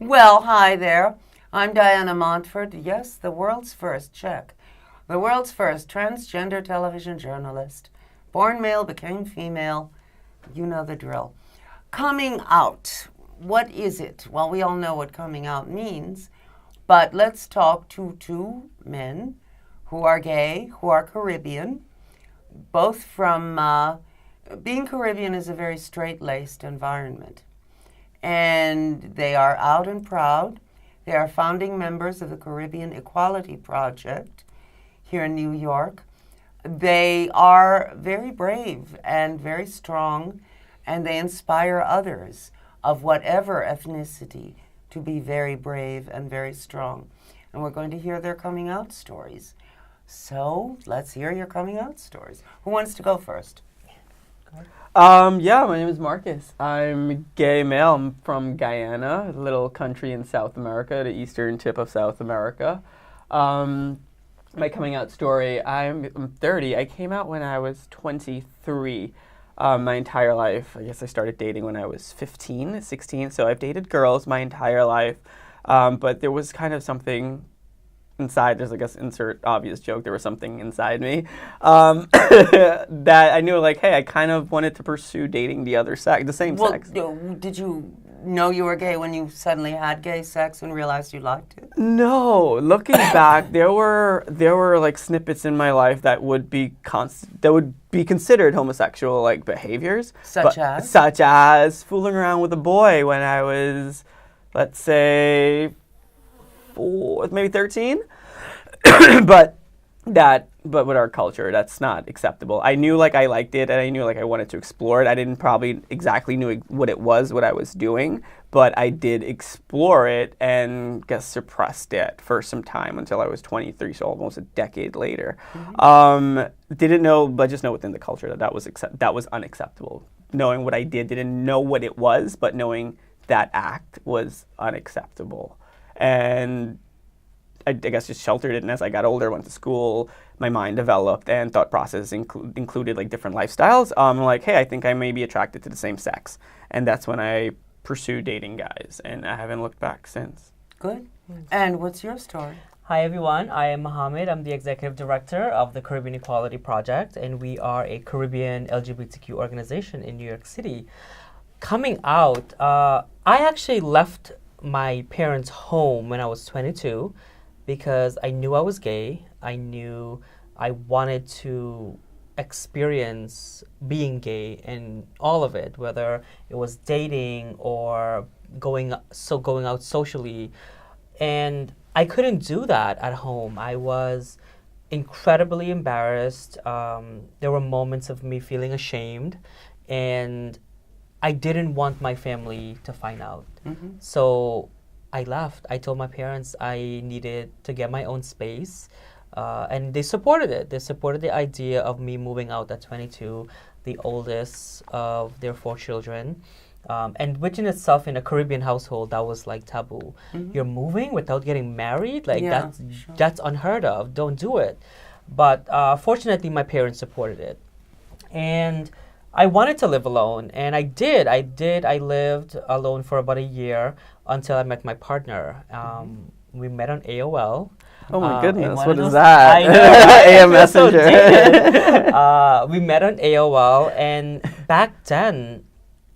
Well, hi there. I'm Diana Montford. Yes, the world's first, check. The world's first transgender television journalist. Born male, became female. You know the drill. Coming out. What is it? Well, we all know what coming out means, but let's talk to two men who are gay, who are Caribbean, both from being Caribbean is a very straight-laced environment. And they are out and proud. They are founding members of the Caribbean Equality Project here in New York. They are very brave and very strong, and they inspire others of whatever ethnicity to be very brave and very strong. And we're going to hear their coming out stories. So let's hear your coming out stories. Who wants to go first? Yeah, my name is Marcus. I'm a gay male. I'm from Guyana, a little country in South America, the eastern tip of South America. My coming out story, I'm 30. I came out when I was 23. My entire life, I guess I started dating when I was 15, 16, so I've dated girls my entire life. But there was kind of something inside, there's, I guess, insert obvious joke, there was something inside me that I knew, like, hey, I kind of wanted to pursue dating the other sex, the same sex. Did you know you were gay when you suddenly had gay sex and realized you liked it? No, looking back, there were like snippets in my life that would be considered homosexual, like, behaviors. Such as fooling around with a boy when I was, let's say, maybe 13, but with our culture, that's not acceptable. I knew, like, I liked it, and I knew, like, I wanted to explore it. I didn't probably exactly knew what it was, what I was doing, but I did explore it and suppressed it for some time until I was 23, so almost a decade later. Didn't know, but just know within the culture that was unacceptable. Knowing what I didn't know what it was, but knowing that act was unacceptable. And I guess just sheltered it, and as I got older, went to school, my mind developed, and thought process included, like, different lifestyles. Like, hey, I think I may be attracted to the same sex. And that's when I pursued dating guys, and I haven't looked back since. Good. And what's your story? Hi everyone, I am Mohamed. I'm the Executive Director of the Caribbean Equality Project, and we are a Caribbean LGBTQ organization in New York City. Coming out, I actually left my parents' home when I was 22 because I knew I was gay. I knew I wanted to experience being gay and all of it, whether it was dating or going out socially. And I couldn't do that at home. I was incredibly embarrassed. There were moments of me feeling ashamed, and I didn't want my family to find out. So I left. I told my parents I needed to get my own space, and they supported it. They supported the idea of me moving out at 22, the oldest of their 4 children, and which in itself, in a Caribbean household, that was like taboo. You're moving without getting married? Like, Yeah, that's unheard of. Don't do it. But fortunately, my parents supported it. And I wanted to live alone, and I did. I lived alone for about a year until I met my partner. We met on AOL. Oh my goodness, what is is that? I know, AM Messenger. We met on AOL, and back then,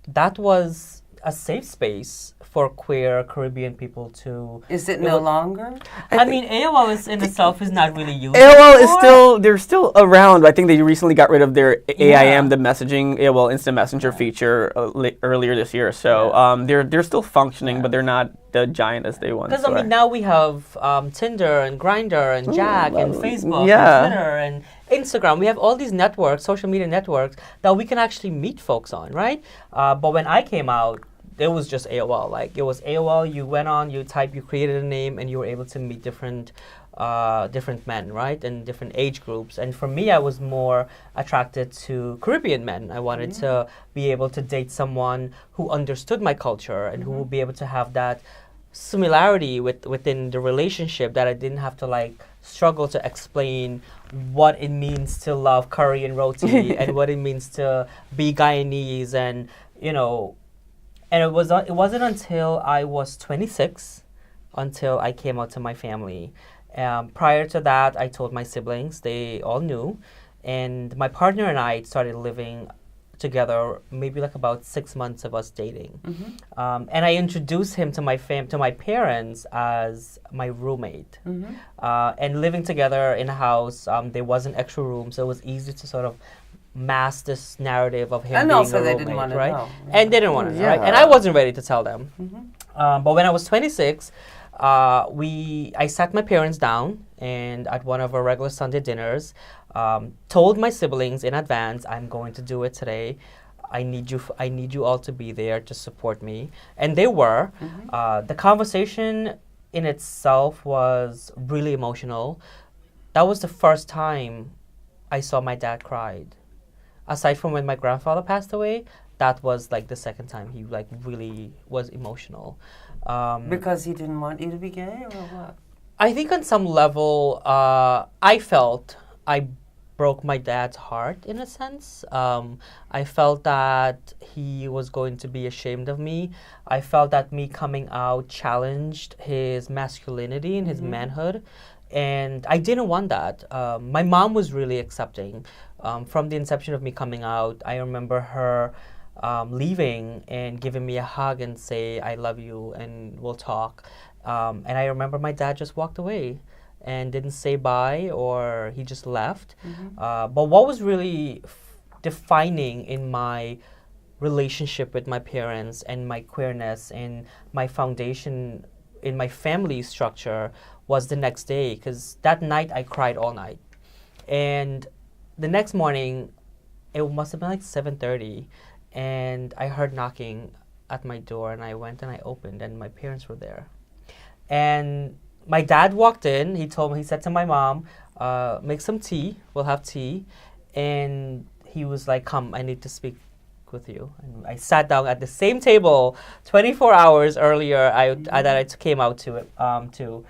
that was a safe space for queer Caribbean people to... Is it no longer? I mean, AOL is in itself is not really used AOL is anymore. they're still around. I think they recently got rid of their AIM, the messaging, AOL Instant Messenger feature earlier this year. So they're still functioning, but they're not the giant as they once were. Because, I mean, now we have Tinder and Grindr and Jack and Facebook and Twitter and Instagram. We have all these networks, social media networks, that we can actually meet folks on, right? But when I came out, it was just AOL. Like, it was AOL, you went on, you type, you created a name, and you were able to meet different men, right? And different age groups. And for me, I was more attracted to Caribbean men. I wanted to be able to date someone who understood my culture and who would be able to have that similarity within the relationship, that I didn't have to, like, struggle to explain what it means to love curry and roti and what it means to be Guyanese, and, you know, And it wasn't until I was 26 until I came out to my family. Prior to that, I told my siblings. They all knew. And my partner and I started living together maybe like about 6 months of us dating. And I introduced him to my parents as my roommate. And living together in a house, there wasn't extra room, so it was easy to sort of mask this narrative of him And being also a they roommate, didn't want to right? know. And they didn't want to know, right? Yeah. And I wasn't ready to tell them. But when I was 26, I sat my parents down and at one of our regular Sunday dinners, told my siblings in advance, I'm going to do it today. I need you all to be there to support me. And they were. The conversation in itself was really emotional. That was the first time I saw my dad cried. Aside from when my grandfather passed away, that was like the second time he like really was emotional. Because he didn't want you to be gay, or what? I think on some level, I felt I broke my dad's heart in a sense. I felt that he was going to be ashamed of me. I felt that me coming out challenged his masculinity and his manhood. And I didn't want that. My mom was really accepting. From the inception of me coming out, I remember her leaving and giving me a hug and say, I love you and we'll talk. And I remember my dad just walked away and didn't say bye, or he just left. But what was really defining in my relationship with my parents and my queerness and my foundation in my family structure was the next day, because that night I cried all night. And the next morning, it must have been like 7:30, and I heard knocking at my door, and I went and I opened, and my parents were there. And my dad walked in. He said to my mom, make some tea. We'll have tea. And he was like, come, I need to speak with you. And I sat down at the same table 24 hours earlier that I came out to.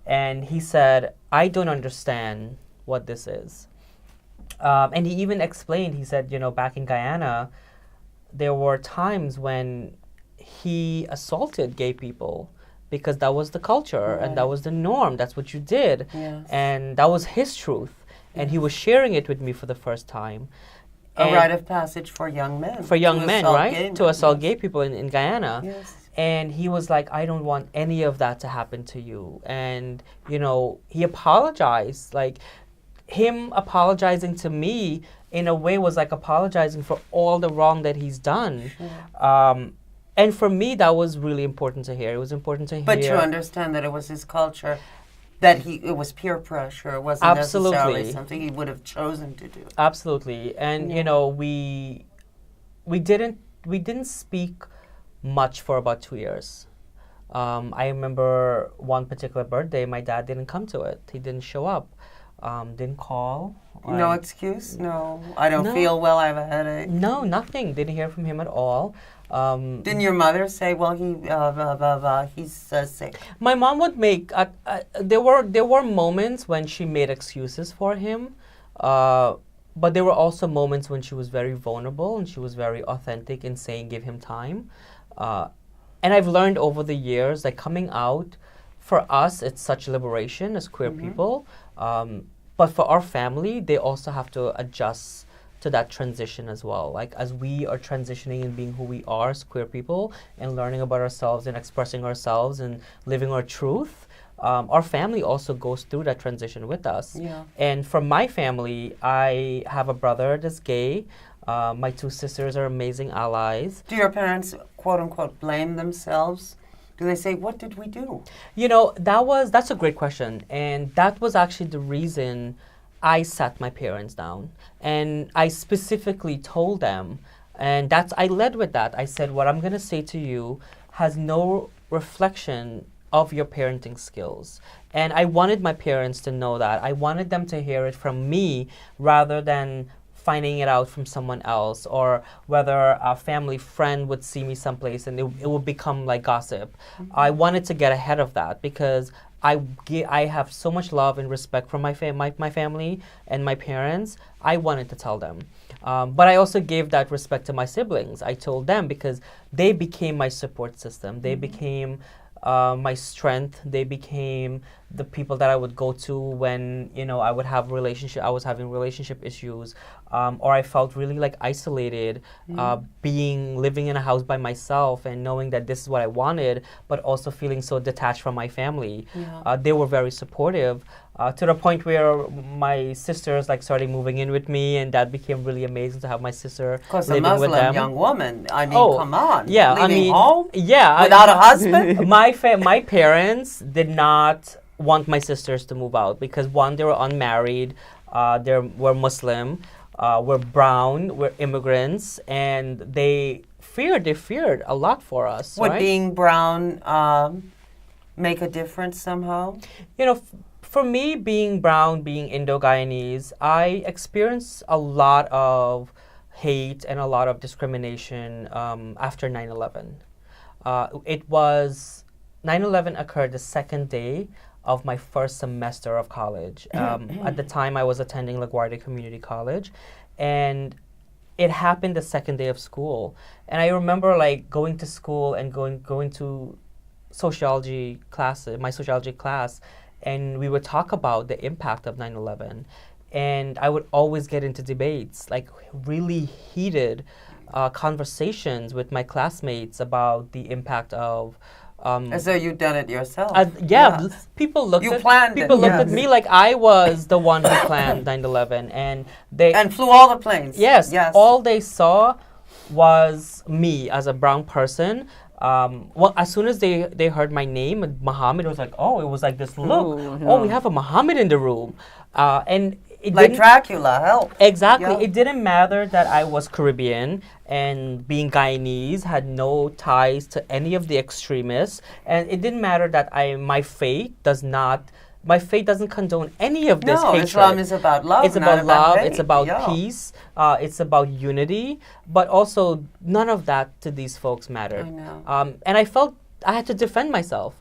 And he said, I don't understand what this is. And he even explained, he said, back in Guyana, there were times when he assaulted gay people because that was the culture and that was the norm. That's what you did. Yes. And that was his truth. And he was sharing it with me for the first time. A rite of passage for young men. For young men, right? Gay To men, assault yes. gay people in Guyana. Yes. And he was like, I don't want any of that to happen to you. And, he apologized. Like, him apologizing to me in a way was like apologizing for all the wrong that he's done. And for me, that was really important to hear. It was important to hear. But you understand that it was his culture, that it was peer pressure. It wasn't necessarily Absolutely. something he would have chosen to do. Absolutely. And, we didn't speak much for about 2 years. I remember one particular birthday, my dad didn't come to it. He didn't show up. Didn't call. No excuse? No, I don't No. feel well, I have a headache. No, nothing. Didn't hear from him at all. Didn't your mother say, well, he's sick? My mom would make. There were moments when she made excuses for him, but there were also moments when she was very vulnerable and she was very authentic in saying, "Give him time." And I've learned over the years that coming out, for us, it's such liberation as queer people. But for our family, they also have to adjust to that transition as well. Like, as we are transitioning and being who we are as queer people and learning about ourselves and expressing ourselves and living our truth, our family also goes through that transition with us. Yeah. And for my family, I have a brother that's gay. My two sisters are amazing allies. Do your parents, quote unquote, blame themselves? Do they say, what did we do? That's a great question. And that was actually the reason I sat my parents down. And I specifically told them, and I led with that. I said, what I'm going to say to you has no reflection of your parenting skills. And I wanted my parents to know that. I wanted them to hear it from me rather than finding it out from someone else, or whether a family friend would see me someplace and it would become like gossip. I wanted to get ahead of that because I have so much love and respect for my family and my parents. I wanted to tell them. But I also gave that respect to my siblings. I told them because they became my support system. They became my strength. They became the people that I would go to when I was having relationship issues, or I felt really like isolated, living in a house by myself and knowing that this is what I wanted, but also feeling so detached from my family. Yeah. They were very supportive. To the point where my sisters started moving in with me, and that became really amazing to have my sister Because a living with Muslim them. young woman, I mean, Oh, come on. yeah, I Leaving mean, home yeah, without a husband? my parents did not want my sisters to move out because one, they were unmarried, they were Muslim, were brown, were immigrants, and they feared a lot for us. Would right? being brown make a difference somehow? For me, being brown, being Indo-Guyanese, I experienced a lot of hate and a lot of discrimination after 9/11. 9/11 occurred the second day of my first semester of college. At the time, I was attending LaGuardia Community College, and it happened the second day of school. And I remember going to school and going to sociology classes, my sociology class, and we would talk about the impact of 9/11. And I would always get into debates, really heated conversations with my classmates about the impact of As though you'd done it yourself. Yes. People looked You at planned people it, looked yes. at me like I was the one who planned 9/11, and they And flew all the planes. yes, Yes. all they saw was me as a brown person. As soon as they heard my name, Mohammed, it was like, oh, it was like this look. Ooh, Oh, we have a Mohammed in the room, and it Like didn't. Dracula, help. Exactly. Yeah. It didn't matter that I was Caribbean and being Guyanese had no ties to any of the extremists, and it didn't matter that my faith doesn't condone any of this No, hatred. Islam is about love. It's not about love. hate. It's about Yeah. peace. It's about unity. But also, none of that to these folks mattered. I know. And I felt I had to defend myself.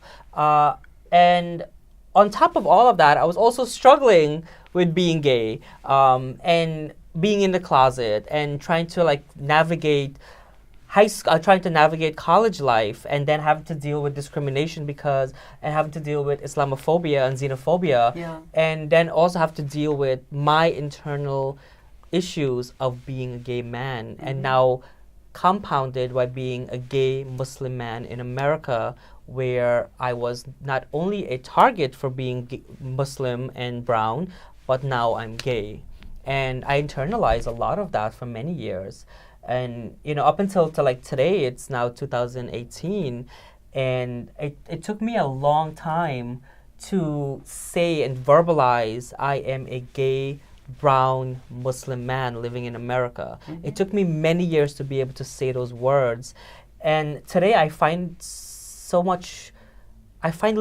And on top of all of that, I was also struggling with being gay and being in the closet and trying to navigate trying to navigate college life, and then having to deal with discrimination and having to deal with Islamophobia and xenophobia, Yeah. and then also have to deal with my internal issues of being a gay man, and now compounded by being a gay Muslim man in America, where I was not only a target for being Muslim and brown, but now I'm gay. And I internalized a lot of that for many years. And, up until today, it's now 2018, and it took me a long time to say and verbalize I am a gay, brown Muslim man living in America. Mm-hmm. It took me many years to be able to say those words. And today I find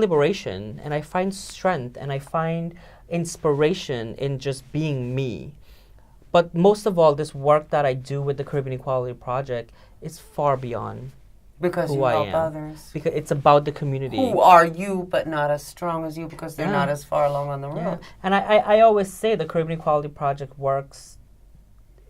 liberation, and I find strength, and I find inspiration in just being me. But most of all, this work that I do with the Caribbean Equality Project is far beyond Because who you I help am. others. Because it's about the community. Who are you, but not as strong as you because they're Yeah. not as far along on the road. Yeah. And I always say the Caribbean Equality Project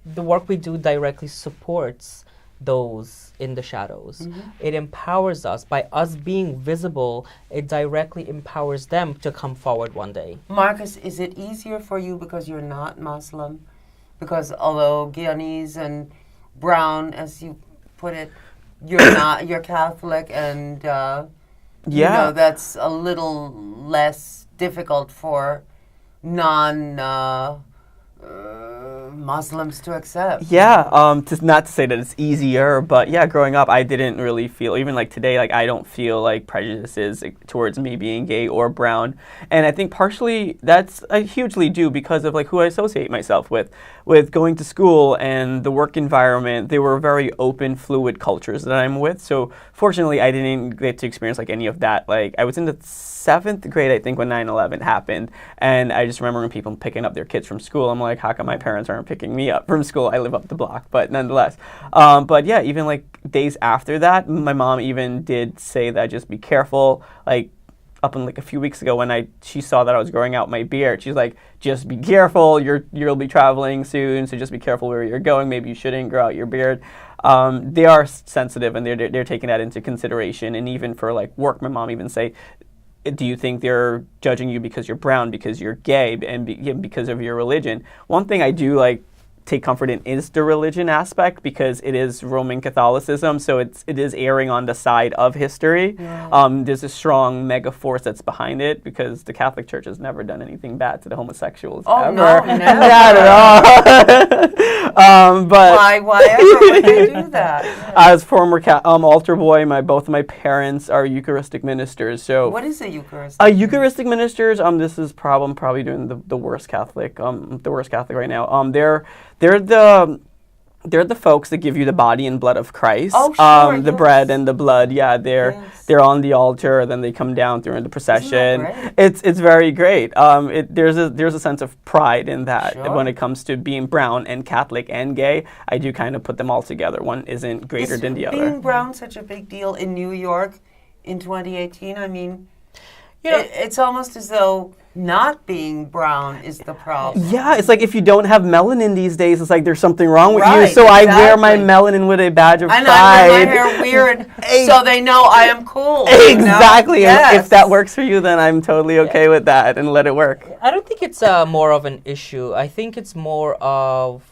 the work we do directly supports those in the shadows. Mm-hmm. It empowers us. By us being visible, it directly empowers them to come forward one day. Marcus, is it easier for you because you're not Muslim? Because although Guyanese and brown, as you put it, you're Catholic, and that's a little less difficult for non-Muslims to accept. Yeah, not to say that it's easier, but yeah, growing up, I didn't really feel, even today, I don't feel prejudices towards me being gay or brown. And I think partially that's I hugely do because of who I associate myself with. With going to school and the work environment, they were very open, fluid cultures that I'm with. So fortunately, I didn't get to experience any of that. I was in the 7th grade, I think, when 9/11 happened, and I just remember when people picking up their kids from school. I'm like, how come my parents aren't picking me up from school? I live up the block, but nonetheless. But yeah, even days after that, my mom even did say that just be careful, up in like a few weeks ago when she saw that I was growing out my beard. She's like, just be careful. You'll be traveling soon, so just be careful where you're going. Maybe you shouldn't grow out your beard. They are sensitive, and they're taking that into consideration. And even for like work, my mom even say, do you think they're judging you because you're brown, because you're gay, and because of your religion? One thing I do like take comfort in is the religion aspect, because it is Roman Catholicism, so it is erring on the side of history. Yeah. There's a strong mega force that's behind it, because the Catholic Church has never done anything bad to the homosexuals. Oh, ever. no, never. Not at all. But why ever would they do that? As former altar boy, both of my parents are Eucharistic ministers. So what is a Eucharistic? Eucharistic ministers. This is I'm probably doing the worst Catholic. The worst Catholic right now. They're the folks that give you the body and blood of Christ. Oh, sure, the bread and the blood. Yeah, they're on the altar, then they come down during the procession. Isn't that great? It's very great. There's a sense of pride in that. Sure. When it comes to being brown and Catholic and gay, I do kind of put them all together. One isn't greater than the other. Is being brown such a big deal in New York in 2018? I mean, it's almost as though not being brown is the problem. Yeah, it's like if you don't have melanin these days, it's like there's something wrong with you. Right, So exactly. I wear my melanin with a badge of pride. And I wear my hair weird so they know I am cool. Exactly. You know? And Yes. if that works for you, then I'm totally okay with that, and let it work. I don't think it's more of an issue. I think it's more of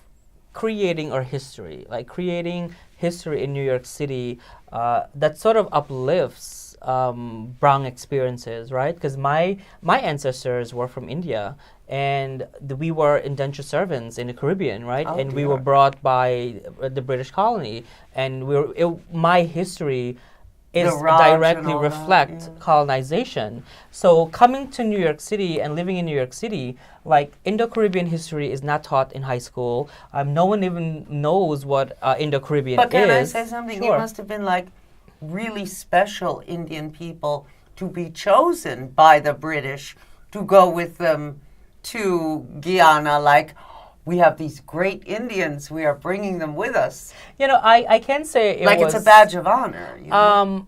creating our history, like creating history in New York City that sort of uplifts brown experiences, right? Because my ancestors were from India, and we were indentured servants in the Caribbean, right? Oh, and we dear. were brought by the British colony, and my history is The Raj and directly all that, reflect yeah. colonization. So coming to New York City and living in New York City, like Indo-Caribbean history is not taught in high school. No one even knows what Indo-Caribbean is. But can I say something? Sure. It must have been like really special Indian people to be chosen by the British to go with them to Guyana. Like, we have these great Indians, we are bringing them with us. You know, I can say it Like was, it's a badge of honor. You know?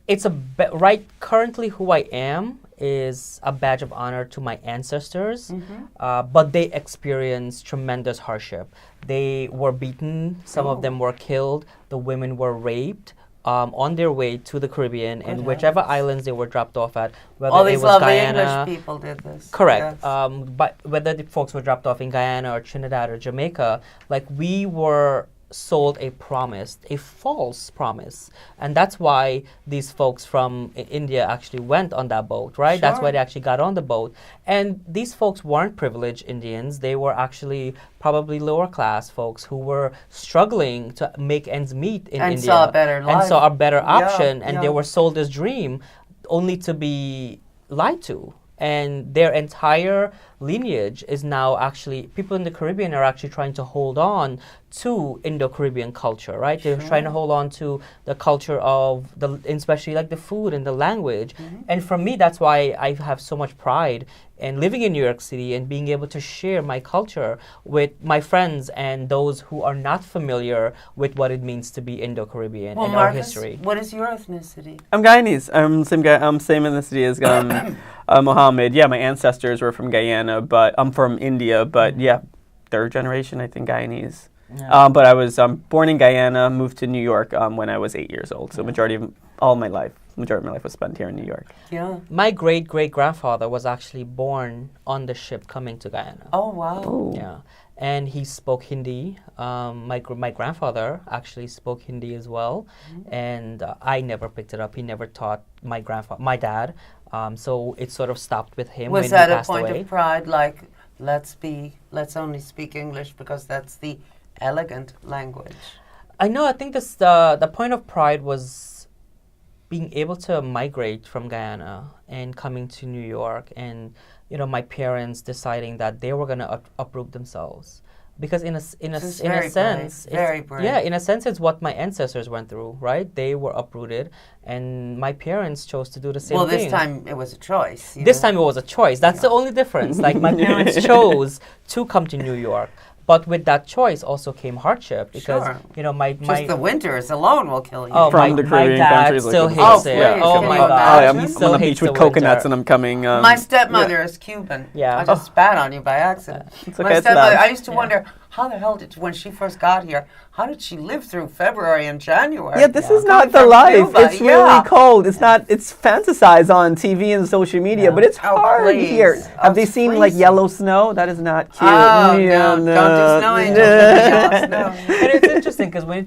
It's right. Currently, who I am is a badge of honor to my ancestors, but they experienced tremendous hardship. They were beaten. Some of them were killed. The women were raped. On their way to the Caribbean, and whichever islands they were dropped off at, whether All it these was lovely Guyana, English people did this. correct. Yes. But whether the folks were dropped off in Guyana or Trinidad or Jamaica, like we were sold a promise, a false promise, and that's why these folks from India actually went on that boat, right? That's why Sure. they actually got on the boat. And these folks weren't privileged Indians; they were actually probably lower class folks who were struggling to make ends meet in And India, saw a better and life. saw a better Yeah, option, and they yeah. were sold this dream, only to be lied to. And their entire lineage is now actually, people in the Caribbean are actually trying to hold on to Indo-Caribbean culture, right? They're trying to hold on to the culture of, especially like the food and the language. And for me, that's why I have so much pride in living in New York City and being able to share my culture with my friends and those who are not familiar with what it means to be Indo-Caribbean and our Marcus, history. what is your ethnicity? I'm Guyanese. I'm same ethnicity as Mohammed. Yeah, my ancestors were from Guyana, but I'm from India. But yeah, third generation, I think, Guyanese. Yeah. But I was born in Guyana, moved to New York when I was 8 years old. So majority of my life was spent here in New York. Yeah. My great-great-grandfather was actually born on the ship coming to Guyana. Oh, wow. Ooh. Yeah, and he spoke Hindi. My grandfather actually spoke Hindi as well, and I never picked it up. He never taught my dad. So it sort of stopped with him when Was he that a passed point away. of pride, like, let's only speak English because that's the elegant language? I know. I think the point of pride was being able to migrate from Guyana and coming to New York, and my parents deciding that they were gonna uproot themselves. Because in a very sense, brave, very brave. Yeah, in a sense, it's what my ancestors went through, right? They were uprooted, and my parents chose to do the same Well, thing. this time it was a choice. This time it was a choice. That's the only difference. Like my parents chose to come to New York, But with that choice also came hardship because Sure. you know my Just the winters alone will kill you. oh From my, the my Caribbean dad countries, like still the hates States. it. Oh, please, Oh can my you god, Oh, yeah, imagine? he I'm still on the hates beach with the coconuts winter. and I'm coming. My stepmother is Cuban. Yeah. I just spat on you by accident. It's My okay, it's stepmother, loud. I used to wonder, how the hell when she first got here, how did she live through February and January? Yeah, this is Coming not the from life. Cuba, It's yeah. really cold. It's not. It's fantasized on TV and social media, but it's Oh, hard please. here. Oh, Have they it's seen like freezing. yellow snow? That is not cute. Oh, Yeah, no, don't do snow angels with me, yellow snow. And it's interesting because when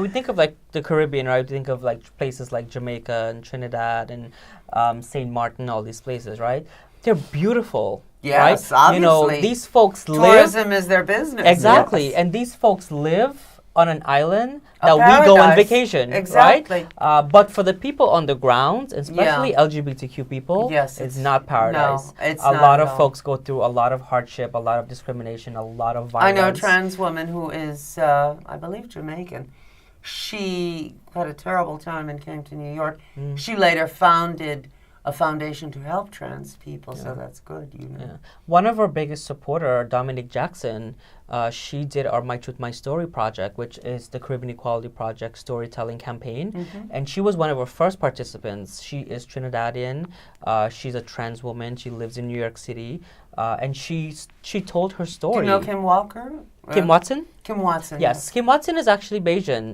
we think of like the Caribbean, right? We think of like places like Jamaica and Trinidad and Saint Martin, all these places, right? They're beautiful, Yes, right? You know, obviously. these folks live Tourism is their business. exactly, yes. and these folks live on an island A that we go on paradise. vacation, Exactly. right? But for the people on the ground, especially LGBTQ people, Yes, it's it's- not paradise. no, it's a not lot at of all. folks go through a lot of hardship, a lot of discrimination, a lot of I violence. know a trans woman who is, I believe, Jamaican. She had a terrible time and came to New York. She later founded a foundation to help trans people, so that's good, you know. Yeah. One of our biggest supporter, Dominique Jackson, she did our My Truth, My Story project, which is the Caribbean Equality Project storytelling campaign. And she was one of our first participants. She is Trinidadian. She's a trans woman. She lives in New York City. And she told her Do story. you know Kim Walker? Kim Watson? Kim Watson. Yes. Kim Watson is actually Bayesian.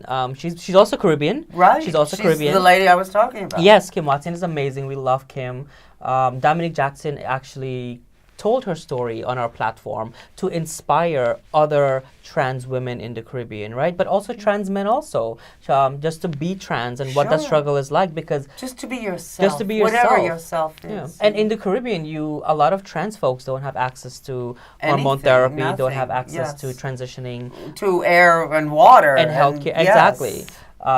She's also Caribbean. Right. She's also Caribbean. the lady I was talking about. Yes, Kim Watson is amazing. We love Kim. Dominique Jackson actually told her story on our platform to inspire other trans women in the Caribbean, right? But also trans men also, just to be trans and what that Sure. struggle is like because Just to be yourself. just to be Whatever yourself. yourself is. And in the Caribbean, a lot of trans folks don't have access to hormone Anything, therapy, don't nothing, have access to yes. transitioning to air and water. and healthcare. yes. Exactly.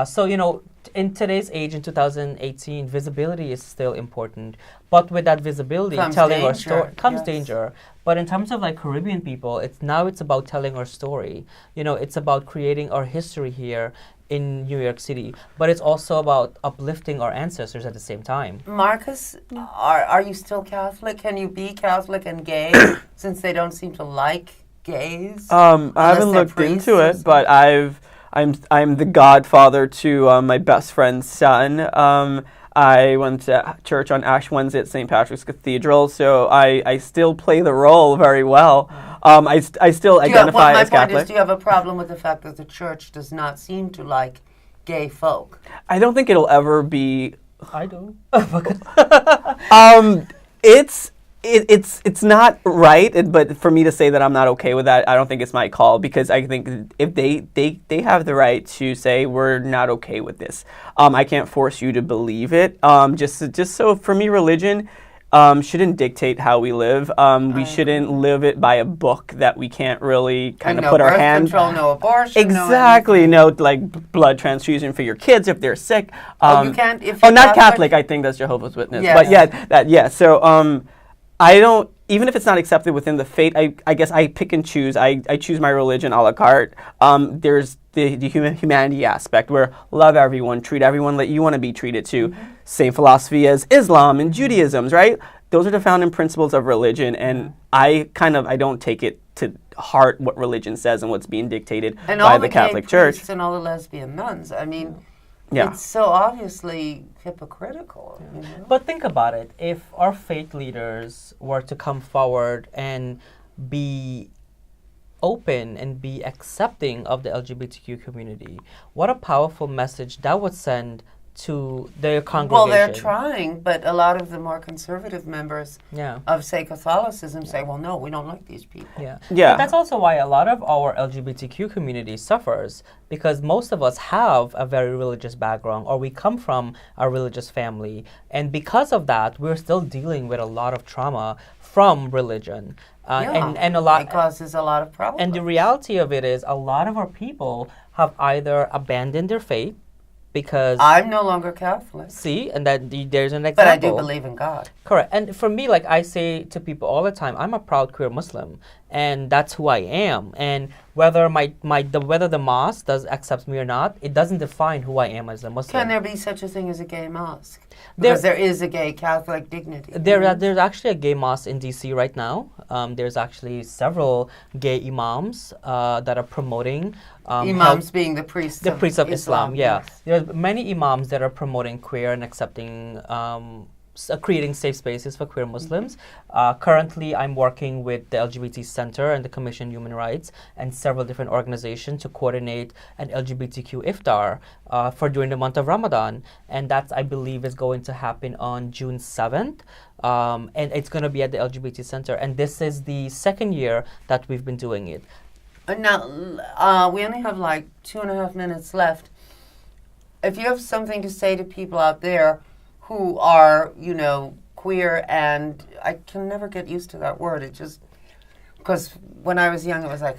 So, you know, in today's age, in 2018, visibility is still important. But with that visibility, Comes telling our danger, story comes yes. danger. But in terms of like Caribbean people, it's about telling our story. You know, it's about creating our history here in New York City. But it's also about uplifting our ancestors at the same time. Marcus, are you still Catholic? Can you be Catholic and gay since they don't seem to like gays? I haven't they're looked priests into or it, but I'm the godfather to my best friend's son. I went to church on Ash Wednesday at St. Patrick's Cathedral, so I still play the role very well. I still identify my as point Catholic. is, do you have a problem with the fact that the church does not seem to like gay folk? I don't think it'll ever be. I do. It's not right, but for me to say that I'm not okay with that, I don't think it's my call because I think if they have the right to say we're not okay with this. I can't force you to believe it. Just so for me, religion shouldn't dictate how we live. We shouldn't live it by a book that we can't really kind of no put our birth hand. control, no abortion, Exactly, no like blood transfusion for your kids if they're sick. you can't. If Oh, you're not Catholic. I think that's Jehovah's Witness. Yes. But yeah, So I don't. Even if it's not accepted within the faith, I guess I pick and choose. I choose my religion a la carte. There's the humanity aspect where love everyone, treat everyone like you want to be treated to. Same philosophy as Islam and Judaism's, right? Those are the founding principles of religion, and I don't take it to heart what religion says and what's being dictated and by all the gay Catholic Church. priests and all the lesbian nuns. I mean, Yeah. it's so obviously hypocritical. You know? But think about it. If our faith leaders were to come forward and be open and be accepting of the LGBTQ community, what a powerful message that would send to their congregation. Well, they're trying, but a lot of the more conservative members Yeah. of, say, Catholicism say, well, no, we don't like these people. Yeah. Yeah. But that's also why a lot of our LGBTQ community suffers because most of us have a very religious background or we come from a religious family. And because of that, we're still dealing with a lot of trauma from religion. And a lot it causes a lot of problems. And the reality of it is a lot of our people have either abandoned their faith because I'm no longer Catholic, see, and that there's an example. but I do believe in God. Correct. And for me, like I say to people all the time, I'm a proud queer Muslim, and that's who I am. And whether whether the mosque does accepts me or not, it doesn't define who I am as a Muslim. Can there be such a thing as a gay mosque? There- Because there is a gay Catholic dignity. There's actually a gay mosque in DC right now. There's actually several gay imams that are promoting Imams being the priests the priests of Islam. Yeah, yes. there's many imams that are promoting queer and accepting. Creating safe spaces for queer Muslims. Currently, I'm working with the LGBT Center and the Commission on Human Rights and several different organizations to coordinate an LGBTQ iftar for during the month of Ramadan. And that's, I believe, is going to happen on June 7th. And it's going to be at the LGBT Center. And this is the second year that we've been doing it. Now, we only have like 2.5 minutes left. If you have something to say to people out there who are, queer, and I can never get used to that word. It just, because when I was young, it was like,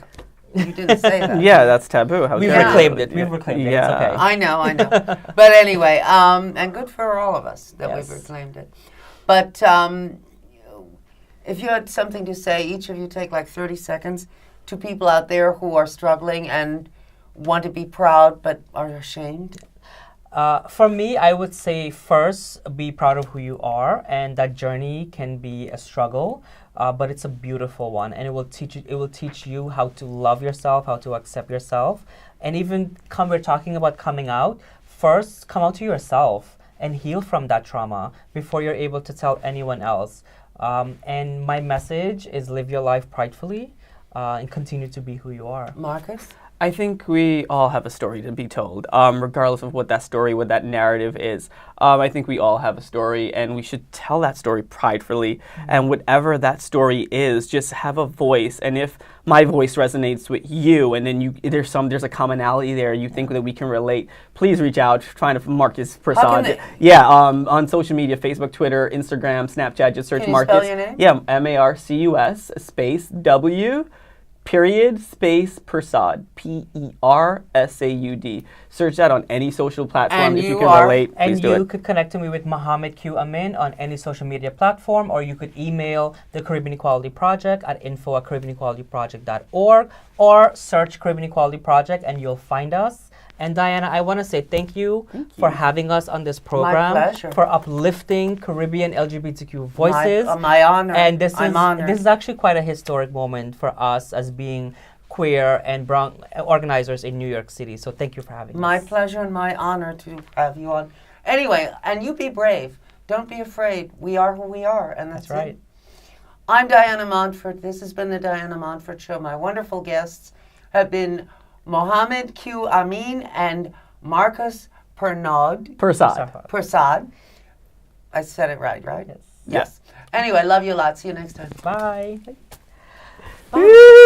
you didn't say that. Yeah, that's taboo. How We've dare you. reclaimed it. We've reclaimed it. It's Yeah. okay. I know. But anyway, and good for all of us that Yes. we've reclaimed it. But if you had something to say, each of you take like 30 seconds to people out there who are struggling and want to be proud but are ashamed. For me, I would say first, be proud of who you are, and that journey can be a struggle, but it's a beautiful one, and it will teach you how to love yourself, how to accept yourself, and even we're talking about coming out. First, come out to yourself and heal from that trauma before you're able to tell anyone else. And my message is live your life pridefully, and continue to be who you are. Marcus? I think we all have a story to be told, regardless of what that story, what that narrative is. I think we all have a story, and we should tell that story pridefully. And whatever that story is, just have a voice. And if my voice resonates with you, and then there's a commonality there, you think that we can relate, please reach out. Trying to Marcus Persuad. Yeah, on social media, Facebook, Twitter, Instagram, Snapchat. Just search Can you Marcus. spell your name? Yeah, Marcus space W. Period space Persuad, Persaud. Search that on any social platform. And if you you can are- relate, please And do you it. could connect to me with Mohamed Q Amin on any social media platform, or you could email the Caribbean Equality Project at info@caribbeanequalityproject.org, or search Caribbean Equality Project and you'll find us. And Diana, I want to say thank you for having us on this program, pleasure. for uplifting Caribbean LGBTQ voices. My honor. And I'm honored. this is actually quite a historic moment for us as being queer and organizers in New York City. So thank you for having My us. pleasure and my honor to have you on. Anyway, and you be brave. Don't be afraid. We are who we are, and that's That's right. it. I'm Diana Montford. This has been the Diana Montford Show. My wonderful guests have been Mohamed Q Amin and Marcus Persuad. Persuad. I said it right? Yes. Yes. Anyway, love you a lot. See you next time. Bye. Woo!